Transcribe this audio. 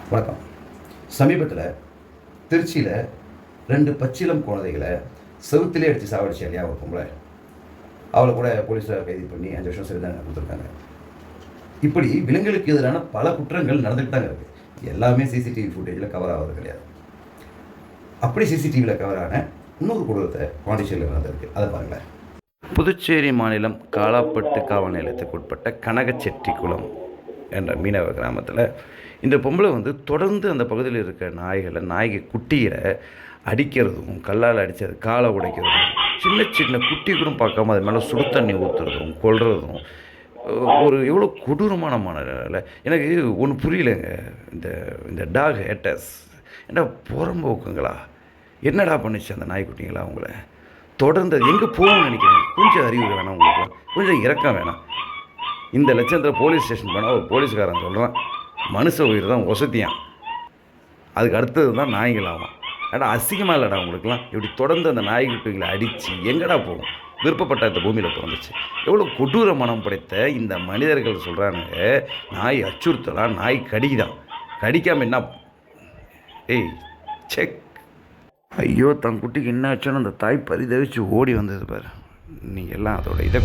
வணக்கம். சமீபத்தில் திருச்சியில் 2 பச்சிளம் குழந்தைகளை செவுத்திலே அடித்து சாவடிச்சு இல்லையா ஒரு பொம்பளை, அவளை கூட போலீஸார் கைது பண்ணி 5 வருஷம் சிறை தண்டனை கொடுத்துருக்காங்க. இப்படி விலங்குகளுக்கு எதிரான பல குற்றங்கள் நடந்துகிட்டு தாங்க இருக்குது. எல்லாமே சிசிடிவி ஃபுட்டேஜில் கவர் ஆகிறது கிடையாது. அப்படி சிசிடிவியில் கவர் ஆன இன்னொரு குடும்பத்தை பாண்டிச்சேரியில் நடந்திருக்கு. அதை பாருங்களேன். புதுச்சேரி மாநிலம் காலாப்பட்டு காவல் நிலையத்துக்கு உட்பட்ட கனகச்செட்டிக்குளம் என்ற மீனவ கிராமத்தில் இந்த பொம்பளை தொடர்ந்து அந்த பகுதியில் இருக்கிற நாய்க்கு குட்டியை அடிக்கிறதும், கல்லால் அடித்தது காலை உடைக்கிறதும், சின்ன சின்ன குட்டி கூட பார்க்காம அது மேலே சுடு தண்ணி ஊற்றுறதும், கொல்றதும் ஒரு எவ்வளோ கொடூரமான மனநிலை. எனக்கு ஒன்று புரியலைங்க. இந்த இந்த டாக் ஹேட்டர்ஸ் என்ன புறம்போக்குங்களா? என்னடா பண்ணிச்சு அந்த நாய்க்குட்டிங்களா? அவங்கள தொடர்ந்து எங்கே போகணும்னு நினைக்கிறேன். கொஞ்சம் அறிவு வேணாம் உங்களுக்குலாம், கொஞ்சம் இறக்கம் வேணாம். இந்த லட்சத்தில் போலீஸ் ஸ்டேஷன் போனால் ஒரு போலீஸ்காரன் சொல்கிறான் மனுஷ உயிர் தான் வசதியான், அதுக்கு அடுத்தது தான் நாய்கள் ஆகும். ஏடா அசிங்கமாக இல்லைடா உங்களுக்குலாம்? இப்படி தொடர்ந்து அந்த நாய்க்குட்டிகளை அடித்து எங்கடா போகும்? விருப்பப்பட்ட இந்த பூமியில் பிறந்துச்சு. எவ்வளோ கொடூர மனம் படைத்த இந்த மனிதர்கள் சொல்கிறாங்க நாய் அச்சுறுத்தலாம், நாய் கடிக்குதான். கடிக்காமல் என்ன? ஏய் செக். ஐயோ, தன் குட்டிக்கு என்ன ஆச்சுன்னு அந்த தாய் பரிதவிச்சு ஓடி வந்தது பாரு. நீங்கள் எல்லாம் அதோட இதை